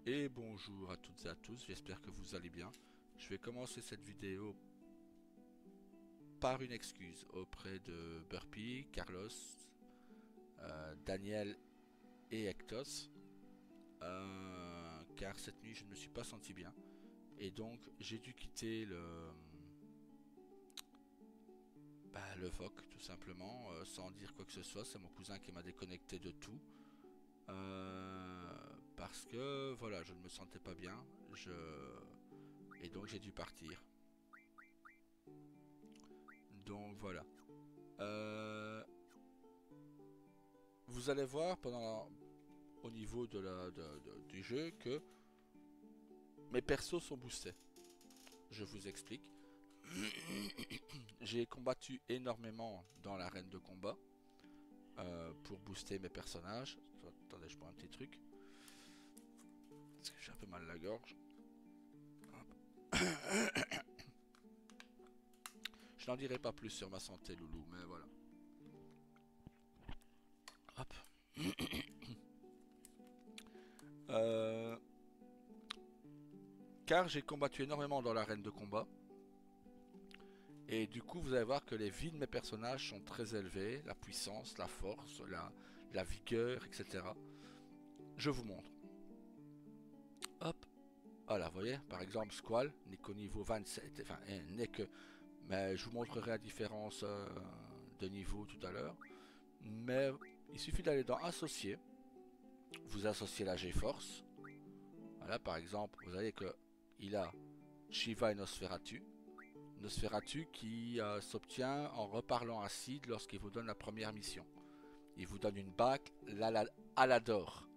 Et bonjour à toutes et à tous, j'espère que vous allez bien. Je vais commencer cette vidéo par une excuse auprès de Burpee, Carlos, Daniel et Ectos, car cette nuit je ne me suis pas senti bien et donc j'ai dû quitter le VOC tout simplement, sans dire quoi que ce soit. C'est mon cousin qui m'a déconnecté de tout. Parce que voilà, je ne me sentais pas bien, et donc j'ai dû partir. Donc voilà. Euh, Vous allez voir au niveau du jeu que mes persos sont boostés. Je vous explique. J'ai combattu énormément dans l'arène de combat pour booster mes personnages. Attendez, je prends un petit truc. Parce que j'ai un peu mal à la gorge. Je n'en dirai pas plus sur ma santé, loulou, mais voilà. Hop. Euh, Car j'ai combattu énormément dans l'arène de combat. Et du coup, vous allez voir que les vies de mes personnages sont très élevées. La puissance, la force, la vigueur, etc. Je vous montre. Hop. Voilà, vous voyez, par exemple, Squall n'est qu'au niveau 27. Enfin, n'est que. Mais je vous montrerai la différence de niveau tout à l'heure. Mais il suffit d'aller dans Associer. Vous associez la G-Force. Voilà, par exemple, vous voyez que il a Shiva et Nosferatu. Nosferatu qui s'obtient en reparlant à Sid lorsqu'il vous donne la première mission. Il vous donne une bague Alador.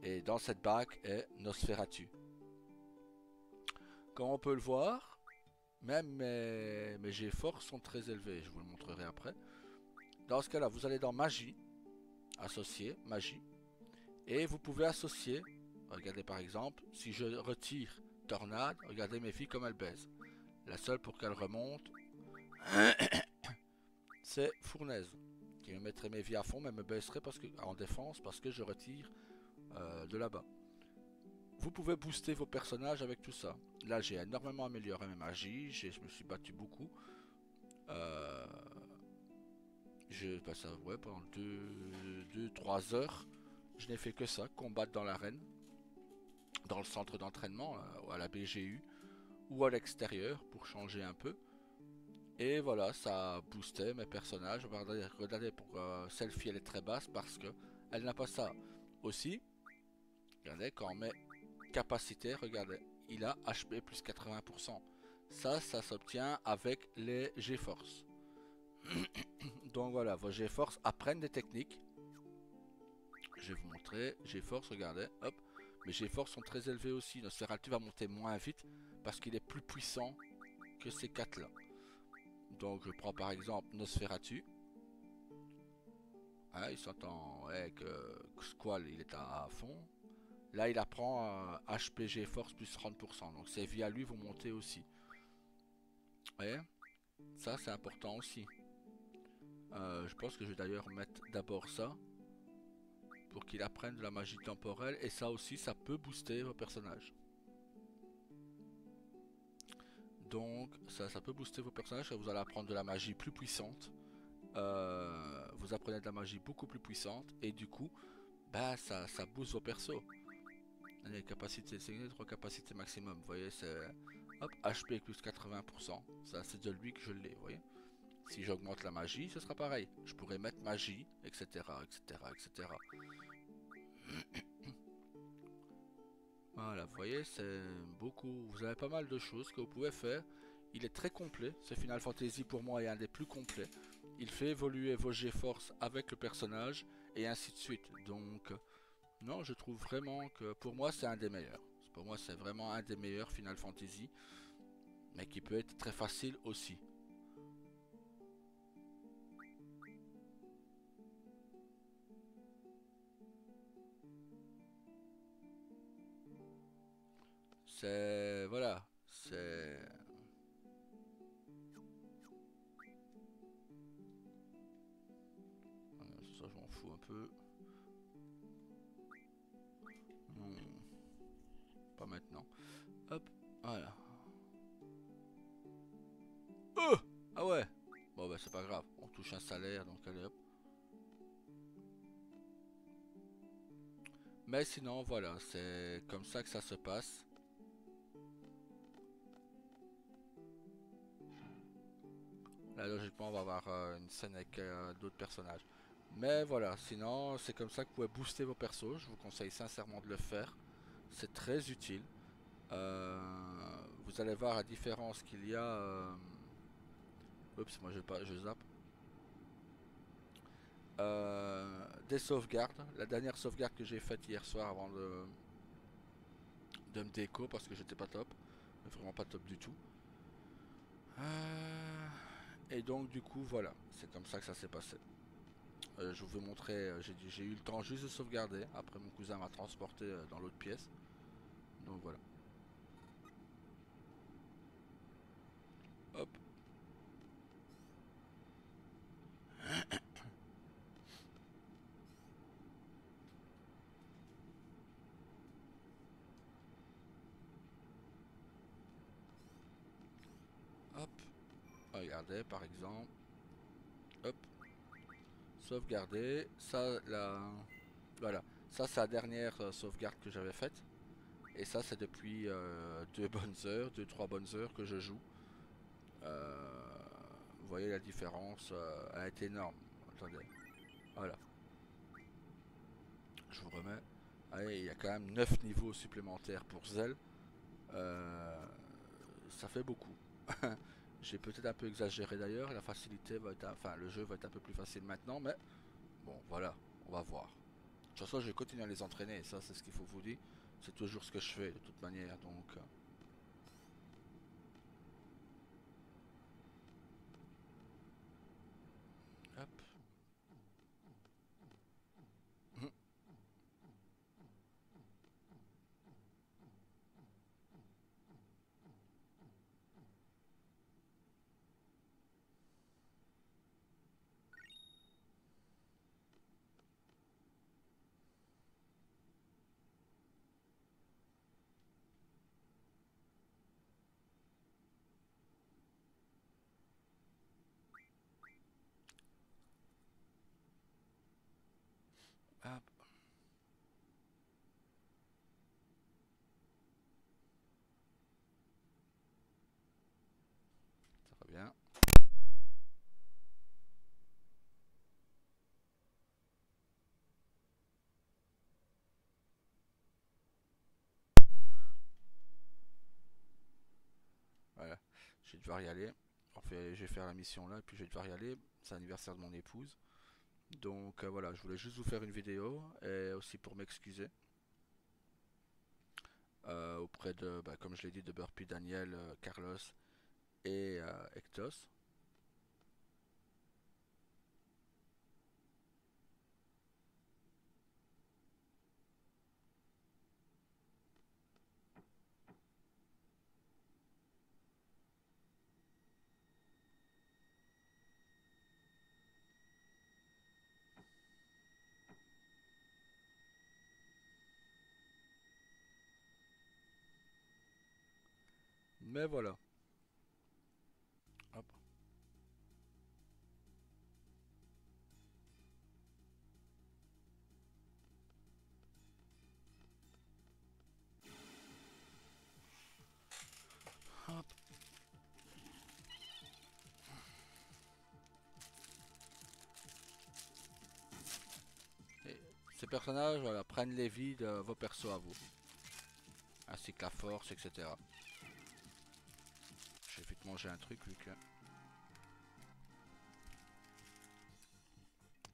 Et dans cette bague est Nosferatu. Comme on peut le voir, même mes G-Force sont très élevés. Je vous le montrerai après. Dans ce cas-là, vous allez dans Magie, associer, Magie. Et vous pouvez associer, regardez par exemple, si je retire Tornade, regardez mes filles comme elles baissent. La seule pour qu'elle remonte, c'est Fournaise, qui me mettrait mes vies à fond, mais me baisserait en défense parce que je retire de là-bas. Vous pouvez booster vos personnages avec tout ça. Là, j'ai énormément amélioré mes magies, je me suis battu beaucoup. Euh, pendant 2-3 heures, je n'ai fait que ça, combattre dans l'arène, dans le centre d'entraînement, à la BGU, ou à l'extérieur pour changer un peu. Et voilà, ça boostait mes personnages. Regardez pour Selfie, elle est très basse parce que elle n'a pas ça. Aussi, regardez, quand on met capacité, regardez, il a HP plus 80%. Ça s'obtient avec les G-Force. Donc voilà, vos G-Force apprennent des techniques. Je vais vous montrer. G-Force, regardez, hop. Mes G-Force sont très élevés aussi. Notre Nosferatu va monter moins vite parce qu'il est plus puissant que ces 4 là. Donc je prends par exemple Nosferatu. Hein, il s'entend que Squall il est à fond. Là il apprend HPG Force plus 30%. Donc ces vies à lui vont monter aussi. Vous voyez, ça c'est important aussi. Je pense que je vais d'ailleurs mettre d'abord ça. Pour qu'il apprenne de la magie temporelle. Et ça aussi ça peut booster vos personnages. Donc ça peut booster vos personnages. Vous allez apprendre de la magie plus puissante. Vous apprenez de la magie beaucoup plus puissante. Et du coup, bah ça booste vos persos. Les capacités, c'est les 3 capacités maximum. Vous voyez, c'est hop, HP plus 80%. Ça, c'est de lui que je l'ai, vous voyez. Si j'augmente la magie, ce sera pareil. Je pourrais mettre magie, etc., etc., etc. Voilà, vous voyez, c'est beaucoup. Vous avez pas mal de choses que vous pouvez faire. Il est très complet. Ce Final Fantasy pour moi est un des plus complets. Il fait évoluer vos G-Force avec le personnage et ainsi de suite. Donc, non, je trouve vraiment que pour moi c'est un des meilleurs. Pour moi c'est vraiment un des meilleurs Final Fantasy, mais qui peut être très facile aussi. C'est voilà, c'est ça je m'en fous un peu. Hmm. Pas maintenant. Hop, voilà. Oh, ah ouais. Bon bah c'est pas grave, on touche un salaire donc allez hop. Mais sinon voilà, c'est comme ça que ça se passe. Là logiquement on va avoir une scène avec d'autres personnages. Mais voilà, sinon c'est comme ça que vous pouvez booster vos persos. Je vous conseille sincèrement de le faire. C'est très utile. Vous allez voir la différence qu'il y a. Oups, moi je zappe. Des sauvegardes. La dernière sauvegarde que j'ai faite hier soir avant de me déco parce que j'étais pas top. Vraiment pas top du tout. Et donc du coup voilà, c'est comme ça que ça s'est passé. Je vous vais montrer, j'ai eu le temps juste de sauvegarder. Après mon cousin m'a transporté dans l'autre pièce. Donc voilà. Hop. Hop. Regardez par exemple. Hop. Sauvegarder. Ça, voilà. Ça, c'est la dernière sauvegarde que j'avais faite. Et ça, c'est depuis 2 bonnes heures, 2-3 bonnes heures que je joue. Vous voyez la différence, elle est énorme. Attendez. Voilà. Je vous remets. Allez, il y a quand même 9 niveaux supplémentaires pour Zell. Ça fait beaucoup. J'ai peut-être un peu exagéré d'ailleurs. La facilité va être, enfin, le jeu va être un peu plus facile maintenant, mais bon, voilà, on va voir. De toute façon, je vais continuer à les entraîner. Et ça, c'est ce qu'il faut vous dire. C'est toujours ce que je fais de toute manière. Donc, hop. Hop. Ça va bien. Voilà. Je vais devoir y aller. Je vais faire la mission là, et puis je vais devoir y aller. C'est l'anniversaire de mon épouse. Donc voilà, je voulais juste vous faire une vidéo et aussi pour m'excuser auprès de, bah, comme je l'ai dit, de Burpee, Daniel, Carlos et Ectos. Mais voilà. Hop. Hop. Et ces personnages voilà, prennent les vies de vos persos à vous, ainsi que la force, etc. Je vais vite manger un truc vu que.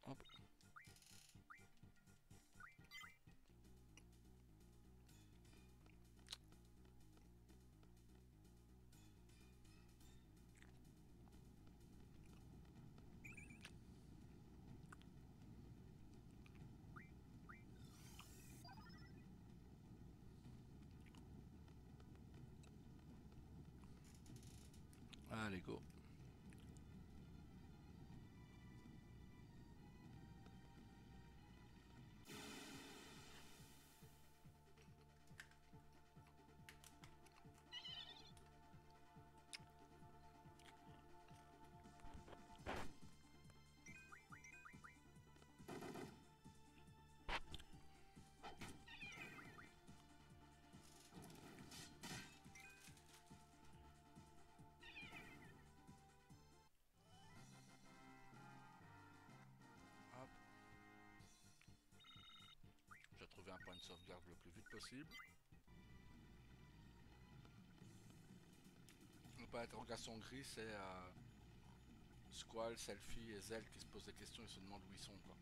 Hop. Allez, go. un point de sauvegarde le plus vite possible. Le point d'interrogation gris, c'est Squall, Selfie et Zell qui se posent des questions et se demandent où ils sont, quoi.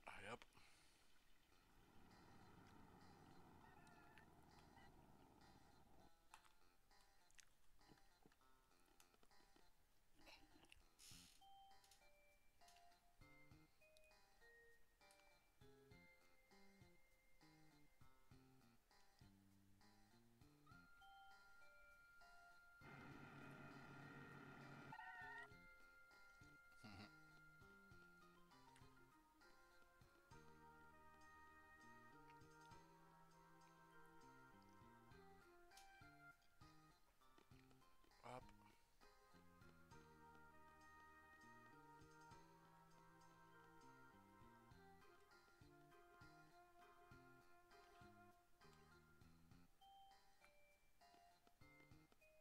Allez hop. Hop.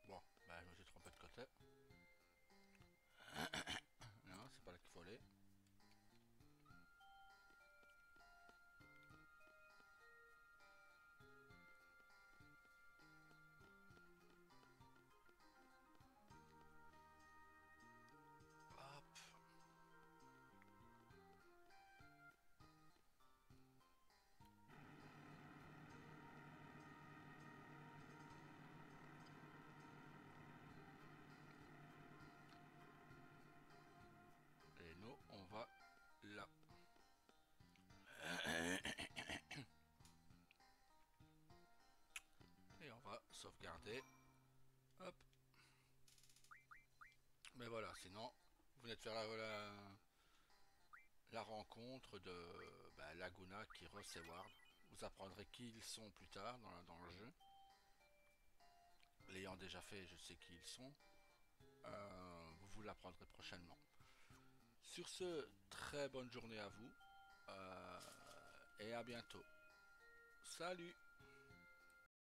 Bon, bah je me suis trompé de côté. Non, c'est pas là qu'il faut aller. Hop. Et nous, on va là. Et on va sauvegarder. Hop. Mais voilà, sinon, vous venez de faire la rencontre de Laguna, Kyros et Ward. Vous apprendrez qui ils sont plus tard dans le jeu. L'ayant déjà fait, je sais qui ils sont. Vous l'apprendrez prochainement. Sur ce, très bonne journée à vous. Et à bientôt. Salut!